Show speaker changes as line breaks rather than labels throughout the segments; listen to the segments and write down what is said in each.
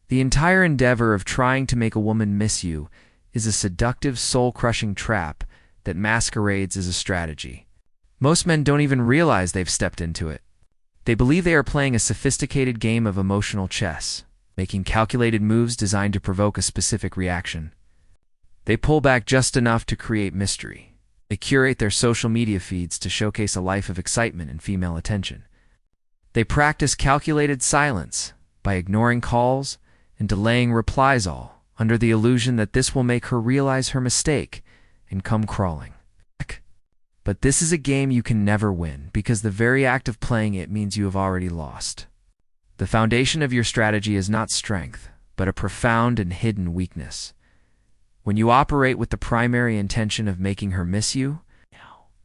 The entire endeavor of trying to make a woman miss you is a seductive, soul-crushing trap that masquerades as a strategy. Most men don't even realize they've stepped into it. They believe they are playing a sophisticated game of emotional chess, making calculated moves designed to provoke a specific reaction. They pull back just enough to create mystery. They curate their social media feeds to showcase a life of excitement and female attention. They practice calculated silence by ignoring calls and delaying replies, all under the illusion that this will make her realize her mistake and come crawling. But this is a game you can never win, because the very act of playing it means you have already lost. The foundation of your strategy is not strength, but a profound and hidden weakness. When you operate with the primary intention of making her miss you,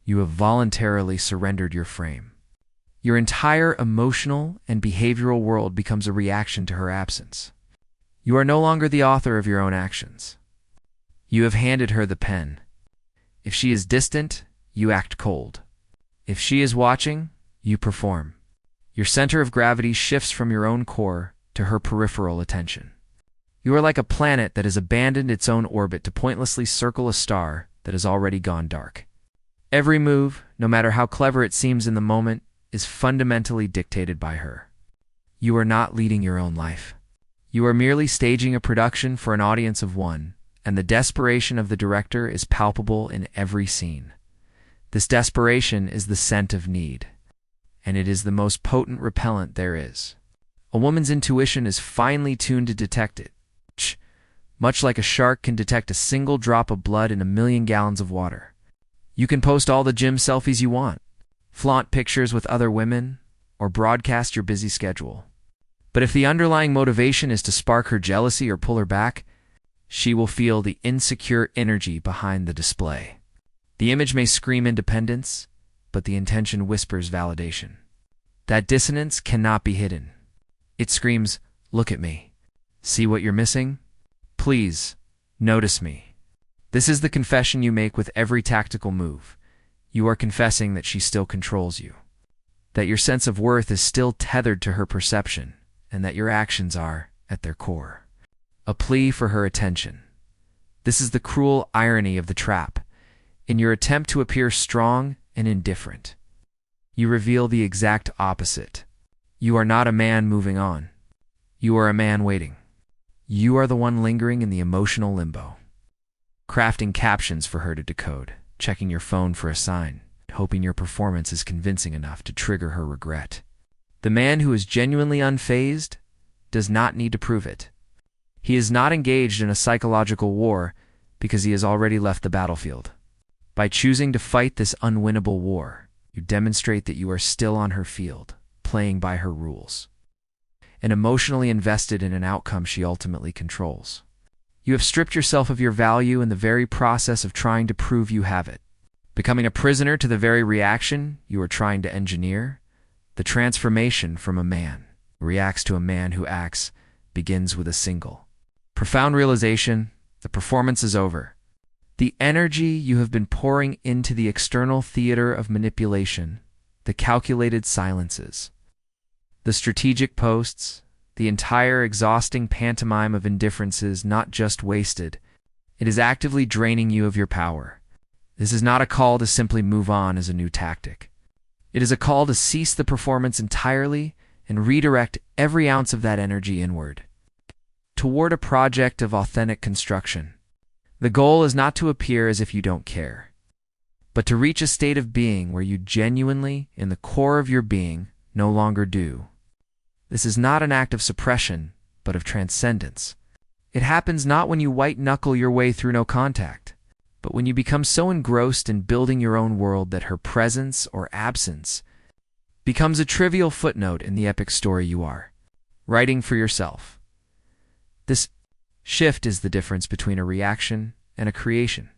you have voluntarily surrendered your frame. Your entire emotional and behavioral world becomes a reaction to her absence. You are no longer the author of your own actions. You have handed her the pen. If she is distant, you act cold. If she is watching, you perform. Your center of gravity shifts from your own core to her peripheral attention. You are like a planet that has abandoned its own orbit to pointlessly circle a star that has already gone dark. Every move, no matter how clever it seems in the moment, is fundamentally dictated by her. You are not leading your own life. You are merely staging a production for an audience of one, and the desperation of the director is palpable in every scene. This desperation is the scent of need, and it is the most potent repellent there is. A woman's intuition is finely tuned to detect it, much like a shark can detect a single drop of blood in 1,000,000 gallons of water. You can post all the gym selfies you want, flaunt pictures with other women, or broadcast your busy schedule. But if the underlying motivation is to spark her jealousy or pull her back, she will feel the insecure energy behind the display. The image may scream independence, but the intention whispers validation. That dissonance cannot be hidden. It screams, "Look at me. See what you're missing? Please, notice me." This is the confession you make with every tactical move. You are confessing that she still controls you, that your sense of worth is still tethered to her perception, and that your actions are, at their core, a plea for her attention. This is the cruel irony of the trap. In your attempt to appear strong and indifferent, you reveal the exact opposite. You are not a man moving on. You are a man waiting. You are the one lingering in the emotional limbo, crafting captions for her to decode, checking your phone for a sign, hoping your performance is convincing enough to trigger her regret. The man who is genuinely unfazed does not need to prove it. He is not engaged in a psychological war because he has already left the battlefield. By choosing to fight this unwinnable war, you demonstrate that you are still on her field, playing by her rules, and emotionally invested in an outcome she ultimately controls. You have stripped yourself of your value in the very process of trying to prove you have it. Becoming a prisoner to the very reaction you are trying to engineer, the transformation from a man who reacts to a man who acts begins with a single profound realization: the performance is over. The energy you have been pouring into the external theater of manipulation, the calculated silences, the strategic posts, the entire exhausting pantomime of indifference is not just wasted, it is actively draining you of your power. This is not a call to simply move on as a new tactic. It is a call to cease the performance entirely and redirect every ounce of that energy inward, toward a project of authentic construction. The goal is not to appear as if you don't care, but to reach a state of being where you genuinely, in the core of your being, no longer do. This is not an act of suppression, but of transcendence. It happens not when you white-knuckle your way through no contact, but when you become so engrossed in building your own world that her presence or absence becomes a trivial footnote in the epic story you are writing for yourself. This shift is the difference between a reaction and a creation.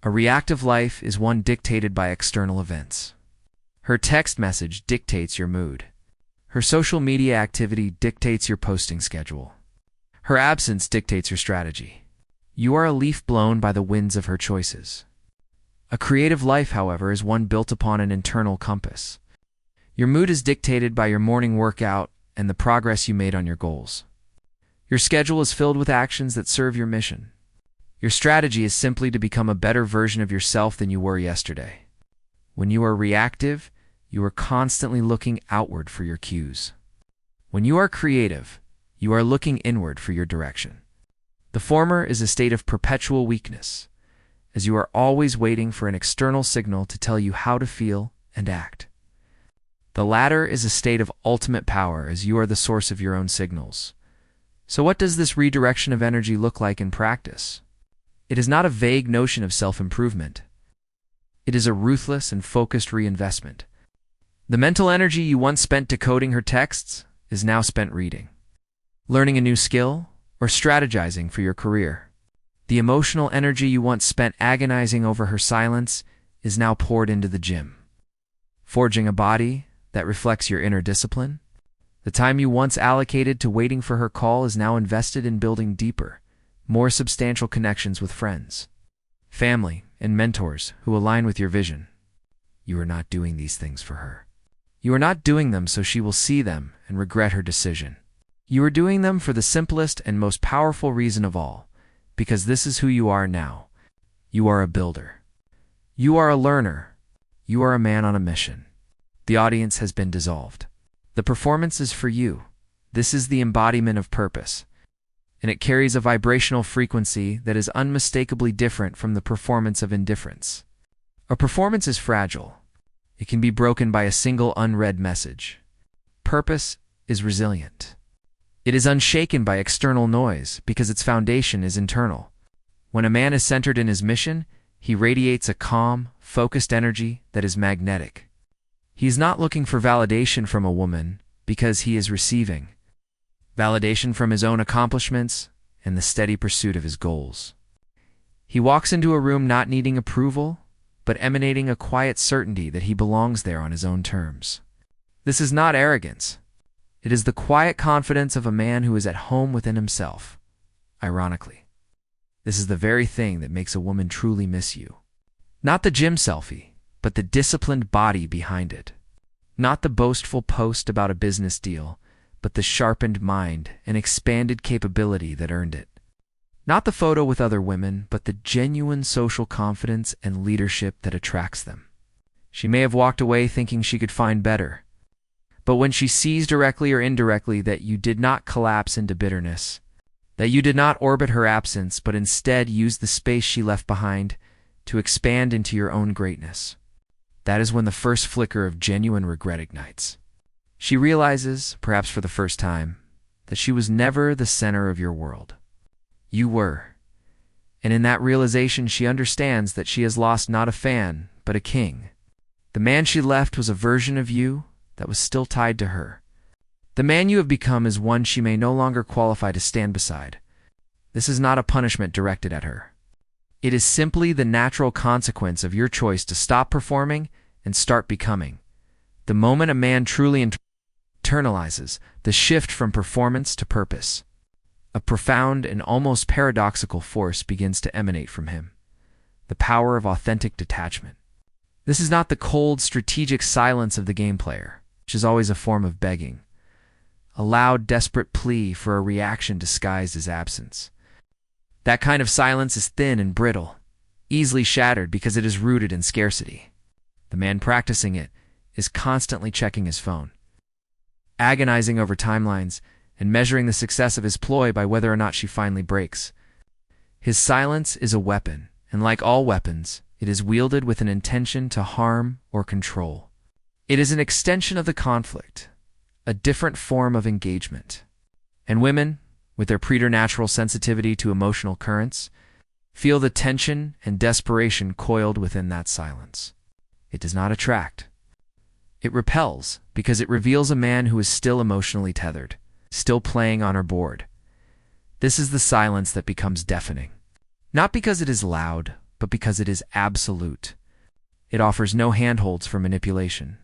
A reactive life is one dictated by external events. Her text message dictates your mood. Her social media activity dictates your posting schedule. Her absence dictates your strategy. You are a leaf blown by the winds of her choices. A creative life, however, is one built upon an internal compass. Your mood is dictated by your morning workout and the progress you made on your goals. Your schedule is filled with actions that serve your mission. Your strategy is simply to become a better version of yourself than you were yesterday. When you are reactive, you are constantly looking outward for your cues. When you are creative, you are looking inward for your direction. The former is a state of perpetual weakness, as you are always waiting for an external signal to tell you how to feel and act. The latter is a state of ultimate power, as you are the source of your own signals. So what does this redirection of energy look like in practice? It is not a vague notion of self-improvement. It is a ruthless and focused reinvestment. The mental energy you once spent decoding her texts is now spent reading, learning a new skill, or strategizing for your career. The emotional energy you once spent agonizing over her silence is now poured into the gym, forging a body that reflects your inner discipline. The time you once allocated to waiting for her call is now invested in building deeper, more substantial connections with friends, family, and mentors who align with your vision. You are not doing these things for her. You are not doing them so she will see them and regret her decision. You are doing them for the simplest and most powerful reason of all, because this is who you are now. You are a builder. You are a learner. You are a man on a mission. The audience has been dissolved. The performance is for you. This is the embodiment of purpose, and it carries a vibrational frequency that is unmistakably different from the performance of indifference. A performance is fragile. It can be broken by a single unread message. Purpose is resilient. It is unshaken by external noise because its foundation is internal. When a man is centered in his mission, he radiates a calm, focused energy that is magnetic. He is not looking for validation from a woman because he is receiving validation from his own accomplishments and the steady pursuit of his goals. He walks into a room not needing approval, but emanating a quiet certainty that he belongs there on his own terms. This is not arrogance. It is the quiet confidence of a man who is at home within himself. Ironically, this is the very thing that makes a woman truly miss you. Not the gym selfie, but the disciplined body behind it. Not the boastful post about a business deal, but the sharpened mind and expanded capability that earned it. Not the photo with other women, but the genuine social confidence and leadership that attracts them. She may have walked away thinking she could find better, but when she sees directly or indirectly that you did not collapse into bitterness, that you did not orbit her absence, but instead used the space she left behind to expand into your own greatness, that is when the first flicker of genuine regret ignites. She realizes, perhaps for the first time, that she was never the center of your world. You were. And in that realization, she understands that she has lost not a fan, but a king. The man she left was a version of you that was still tied to her. The man you have become is one she may no longer qualify to stand beside. This is not a punishment directed at her. It is simply the natural consequence of your choice to stop performing and start becoming. The moment a man truly internalizes the shift from performance to purpose, a profound and almost paradoxical force begins to emanate from him. The power of authentic detachment. This is not the cold, strategic silence of the game player, which is always a form of begging, a loud, desperate plea for a reaction disguised as absence. That kind of silence is thin and brittle, easily shattered because it is rooted in scarcity. The man practicing it is constantly checking his phone, agonizing over timelines, and measuring the success of his ploy by whether or not she finally breaks. His silence is a weapon, and like all weapons, it is wielded with an intention to harm or control. It is an extension of the conflict, a different form of engagement. And women, with their preternatural sensitivity to emotional currents, feel the tension and desperation coiled within that silence. It does not attract. It repels because it reveals a man who is still emotionally tethered, still playing on her board. This is the silence that becomes deafening. Not because it is loud, but because it is absolute. It offers no handholds for manipulation.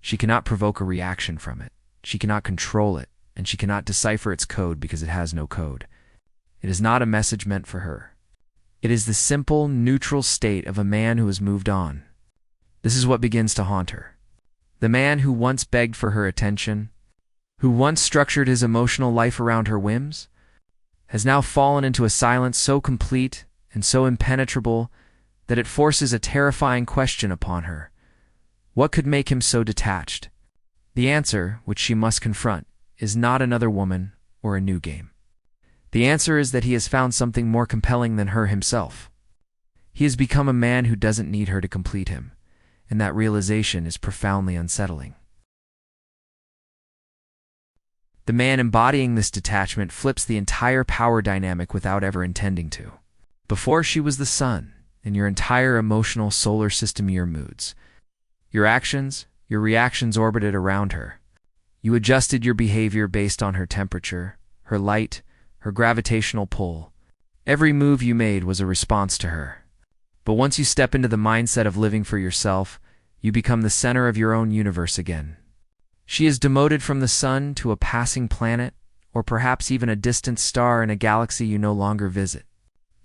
She cannot provoke a reaction from it. She cannot control it, and she cannot decipher its code because it has no code. It is not a message meant for her. It is the simple, neutral state of a man who has moved on. This is what begins to haunt her. The man who once begged for her attention, who once structured his emotional life around her whims, has now fallen into a silence so complete and so impenetrable that it forces a terrifying question upon her. What could make him so detached? The answer, which she must confront, is not another woman or a new game. The answer is that he has found something more compelling than her himself. He has become a man who doesn't need her to complete him, and that realization is profoundly unsettling. The man embodying this detachment flips the entire power dynamic without ever intending to. Before, she was the sun, and your entire emotional solar system your moods. Your actions, your reactions orbited around her. You adjusted your behavior based on her temperature, her light, her gravitational pull. Every move you made was a response to her. But once you step into the mindset of living for yourself, you become the center of your own universe again. She is demoted from the sun to a passing planet, or perhaps even a distant star in a galaxy you no longer visit.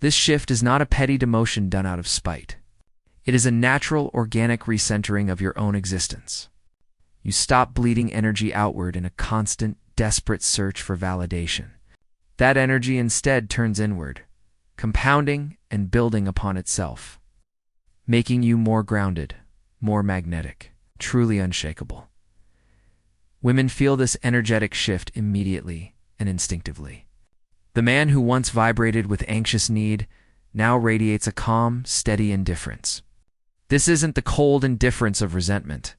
This shift is not a petty demotion done out of spite. It is a natural, organic recentering of your own existence. You stop bleeding energy outward in a constant, desperate search for validation. That energy instead turns inward, compounding and building upon itself, making you more grounded, more magnetic, truly unshakable. Women feel this energetic shift immediately and instinctively. The man who once vibrated with anxious need now radiates a calm, steady indifference. This isn't the cold indifference of resentment,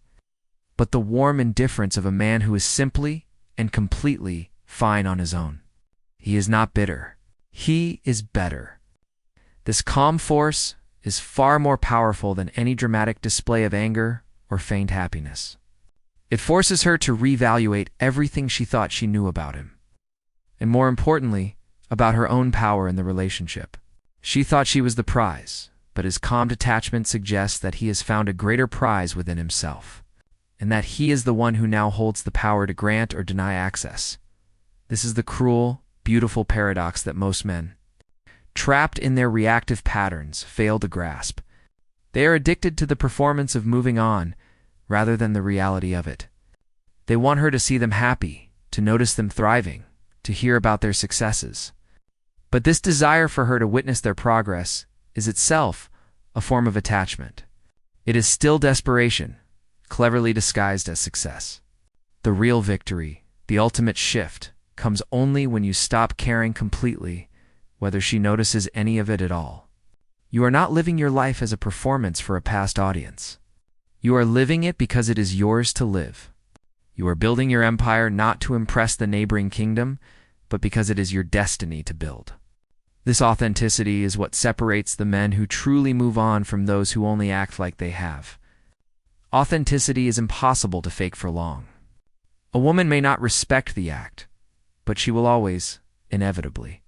but the warm indifference of a man who is simply and completely fine on his own. He is not bitter. He is better. This calm force is far more powerful than any dramatic display of anger or feigned happiness. It forces her to reevaluate everything she thought she knew about him, and more importantly, about her own power in the relationship. She thought she was the prize, but his calm detachment suggests that he has found a greater prize within himself, and that he is the one who now holds the power to grant or deny access. This is the cruel, beautiful paradox that most men, trapped in their reactive patterns, fail to grasp. They are addicted to the performance of moving on, rather than the reality of it. They want her to see them happy, to notice them thriving, to hear about their successes. But this desire for her to witness their progress is itself a form of attachment. It is still desperation, cleverly disguised as success. The real victory, the ultimate shift, comes only when you stop caring completely whether she notices any of it at all. You are not living your life as a performance for a past audience. You are living it because it is yours to live. You are building your empire not to impress the neighboring kingdom, but because it is your destiny to build. This authenticity is what separates the men who truly move on from those who only act like they have. Authenticity is impossible to fake for long. A woman may not respect the act, but she will always, inevitably,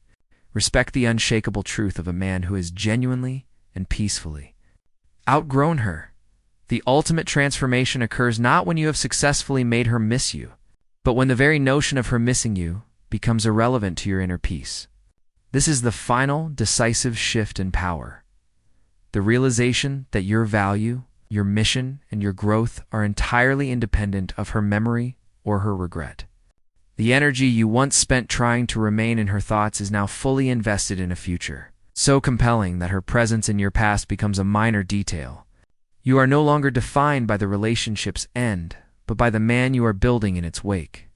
respect the unshakable truth of a man who has genuinely and peacefully outgrown her. The ultimate transformation occurs not when you have successfully made her miss you, but when the very notion of her missing you becomes irrelevant to your inner peace. This is the final, decisive shift in power. The realization that your value, your mission, and your growth are entirely independent of her memory or her regret. The energy you once spent trying to remain in her thoughts is now fully invested in a future, so compelling that her presence in your past becomes a minor detail. You are no longer defined by the relationship's end, but by the man you are building in its wake.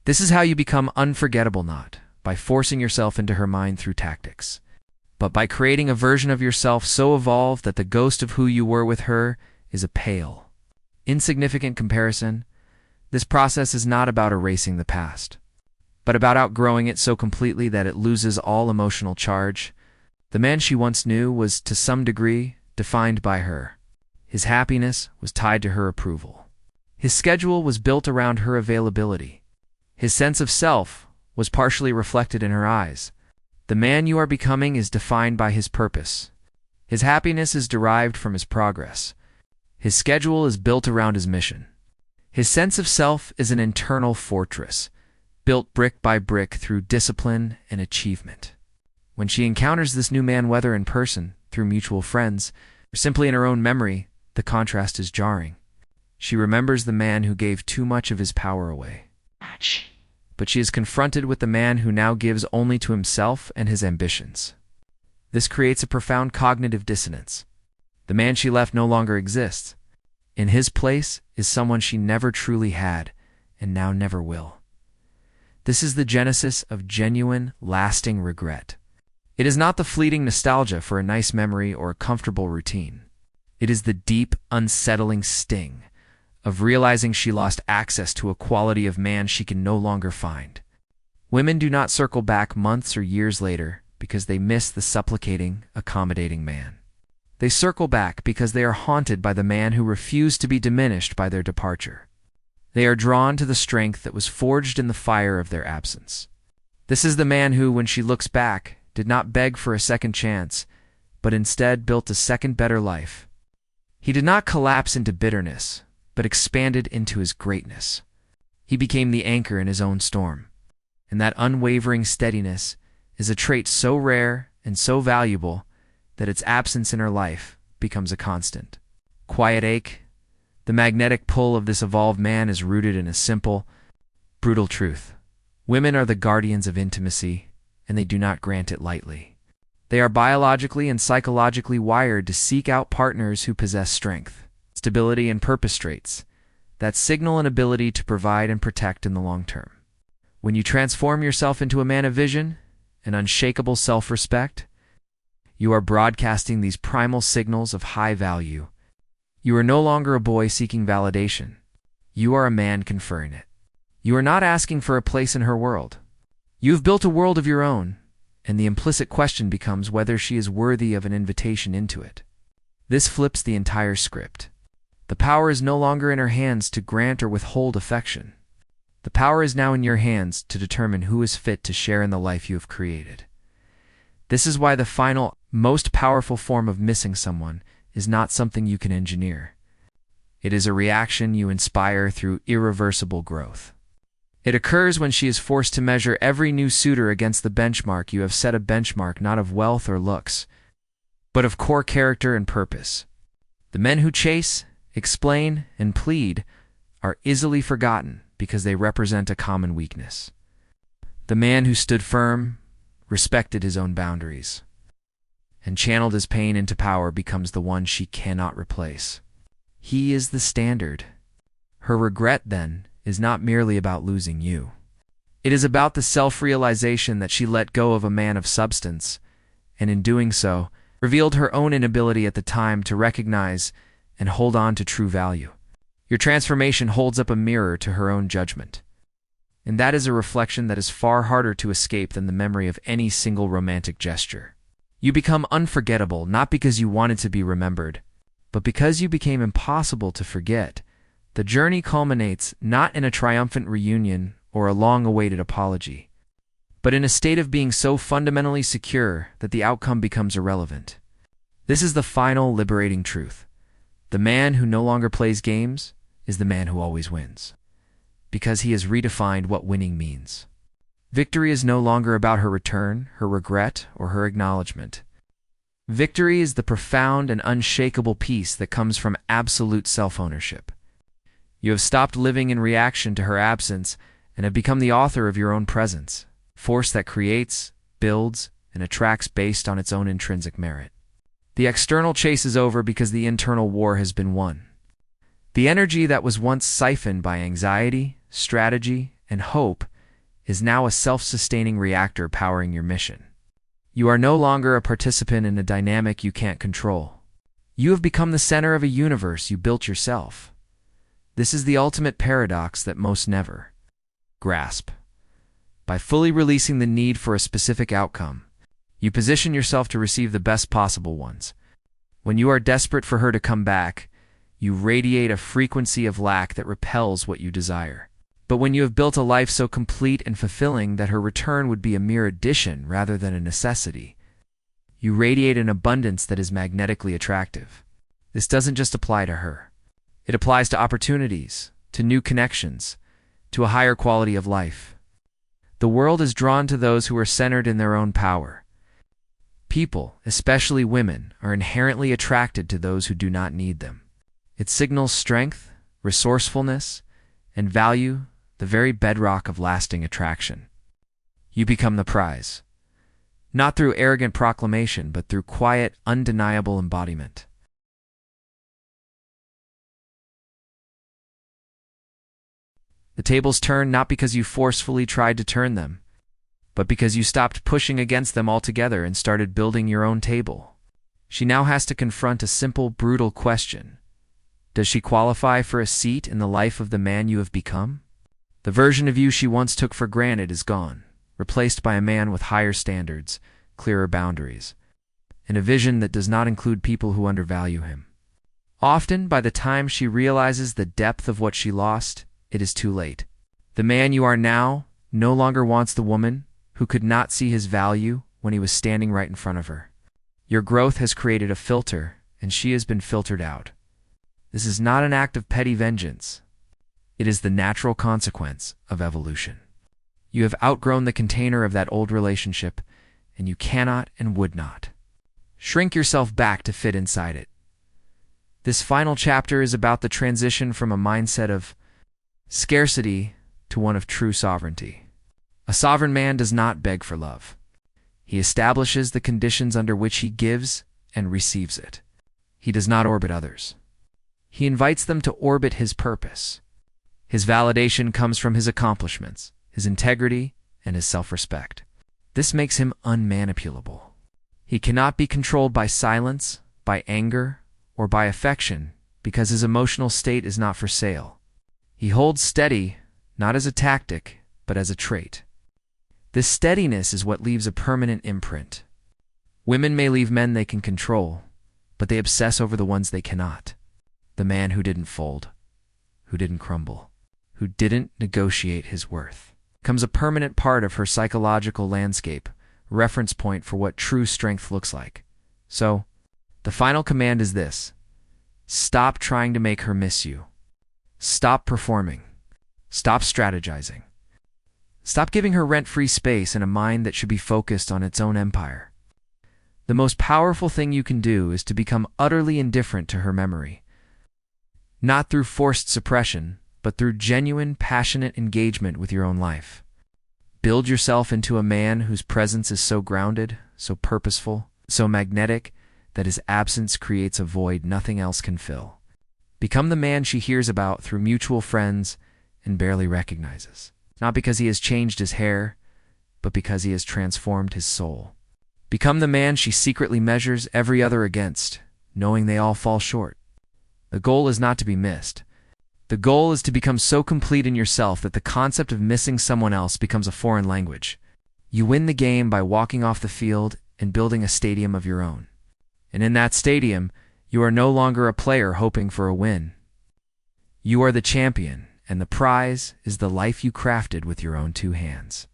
This is how you become unforgettable, not by forcing yourself into her mind through tactics, but by creating a version of yourself so evolved that the ghost of who you were with her is a pale, insignificant comparison. This process is not about erasing the past, but about outgrowing it so completely that it loses all emotional charge. The man she once knew was, to some degree, defined by her. His happiness was tied to her approval. His schedule was built around her availability. His sense of self was partially reflected in her eyes. The man you are becoming is defined by his purpose. His happiness is derived from his progress. His schedule is built around his mission. His sense of self is an internal fortress, built brick by brick through discipline and achievement. When she encounters this new man, whether in person, through mutual friends, or simply in her own memory, the contrast is jarring. She remembers the man who gave too much of his power away. but she is confronted with the man who now gives only to himself and his ambitions. This creates a profound cognitive dissonance. The man she left no longer exists. In his place is someone she never truly had and now never will. This is the genesis of genuine, lasting regret. It is not the fleeting nostalgia for a nice memory or a comfortable routine. It is the deep, unsettling sting of realizing she lost access to a quality of man she can no longer find. Women do not circle back months or years later because they miss the supplicating, accommodating man. They circle back because they are haunted by the man who refused to be diminished by their departure. They are drawn to the strength that was forged in the fire of their absence. This is the man who, when she looks back, did not beg for a second chance, but instead built a second better life. He did not collapse into bitterness, but expanded into his greatness. He became the anchor in his own storm. And that unwavering steadiness is a trait so rare and so valuable that its absence in her life becomes a constant. Quiet ache. The magnetic pull of this evolved man is rooted in a simple, brutal truth. Women are the guardians of intimacy, and they do not grant it lightly. They are biologically and psychologically wired to seek out partners who possess strength, stability, and purpose traits that signal an ability to provide and protect in the long term. When you transform yourself into a man of vision, an unshakable self-respect, you are broadcasting these primal signals of high value. You are no longer a boy seeking validation. You are a man conferring it. You are not asking for a place in her world. You have built a world of your own, and the implicit question becomes whether she is worthy of an invitation into it. This flips the entire script. The power is no longer in her hands to grant or withhold affection. The power is now in your hands to determine who is fit to share in the life you have created. This is why the final, most powerful form of missing someone is not something you can engineer. It is a reaction you inspire through irreversible growth. It occurs when she is forced to measure every new suitor against the benchmark you have set, a benchmark not of wealth or looks, but of core character and purpose. The men who chase, explain, and plead are easily forgotten because they represent a common weakness. The man who stood firm, respected his own boundaries, and channeled his pain into power becomes the one she cannot replace. He is the standard. Her regret, then, is not merely about losing you. It is about the self-realization that she let go of a man of substance, and in doing so, revealed her own inability at the time to recognize and hold on to true value. Your transformation holds up a mirror to her own judgment. And that is a reflection that is far harder to escape than the memory of any single romantic gesture. You become unforgettable not because you wanted to be remembered, but because you became impossible to forget. The journey culminates not in a triumphant reunion or a long-awaited apology, but in a state of being so fundamentally secure that the outcome becomes irrelevant. This is the final liberating truth. The man who no longer plays games is the man who always wins, because he has redefined what winning means. Victory is no longer about her return, her regret, or her acknowledgement. Victory is the profound and unshakable peace that comes from absolute self-ownership. You have stopped living in reaction to her absence and have become the author of your own presence, force that creates, builds, and attracts based on its own intrinsic merit. The external chase is over because the internal war has been won. The energy that was once siphoned by anxiety, strategy, and hope is now a self-sustaining reactor powering your mission. You are no longer a participant in a dynamic you can't control. You have become the center of a universe you built yourself. This is the ultimate paradox that most never grasp. By fully releasing the need for a specific outcome, you position yourself to receive the best possible ones. When you are desperate for her to come back, you radiate a frequency of lack that repels what you desire. But when you have built a life so complete and fulfilling that her return would be a mere addition rather than a necessity, you radiate an abundance that is magnetically attractive. This doesn't just apply to her. It applies to opportunities, to new connections, to a higher quality of life. The world is drawn to those who are centered in their own power. People, especially women, are inherently attracted to those who do not need them. It signals strength, resourcefulness, and value the very bedrock of lasting attraction. You become the prize, not through arrogant proclamation, but through quiet, undeniable embodiment. The tables turn not because you forcefully tried to turn them, but because you stopped pushing against them altogether and started building your own table. She now has to confront a simple, brutal question. Does she qualify for a seat in the life of the man you have become? The version of you she once took for granted is gone, replaced by a man with higher standards, clearer boundaries, and a vision that does not include people who undervalue him. Often, by the time she realizes the depth of what she lost, it is too late. The man you are now no longer wants the woman who could not see his value when he was standing right in front of her. Your growth has created a filter, and she has been filtered out. This is not an act of petty vengeance. It is the natural consequence of evolution. You have outgrown the container of that old relationship, and you cannot and would not shrink yourself back to fit inside it. This final chapter is about the transition from a mindset of scarcity to one of true sovereignty. A sovereign man does not beg for love. He establishes the conditions under which he gives and receives it. He does not orbit others. He invites them to orbit his purpose. His validation comes from his accomplishments, his integrity, and his self-respect. This makes him unmanipulable. He cannot be controlled by silence, by anger, or by affection because his emotional state is not for sale. He holds steady, not as a tactic, but as a trait. This steadiness is what leaves a permanent imprint. Women may leave men they can control, but they obsess over the ones they cannot. The man who didn't fold, who didn't crumble, who didn't negotiate his worth, becomes a permanent part of her psychological landscape, reference point for what true strength looks like. So, the final command is this: stop trying to make her miss you. Stop performing. Stop strategizing. Stop giving her rent-free space in a mind that should be focused on its own empire. The most powerful thing you can do is to become utterly indifferent to her memory. Not through forced suppression, but through genuine, passionate engagement with your own life. Build yourself into a man whose presence is so grounded, so purposeful, so magnetic, that his absence creates a void nothing else can fill. Become the man she hears about through mutual friends and barely recognizes. Not because he has changed his hair, but because he has transformed his soul. Become the man she secretly measures every other against, knowing they all fall short. The goal is not to be missed. The goal is to become so complete in yourself that the concept of missing someone else becomes a foreign language. You win the game by walking off the field and building a stadium of your own. And in that stadium, you are no longer a player hoping for a win. You are the champion, and the prize is the life you crafted with your own two hands.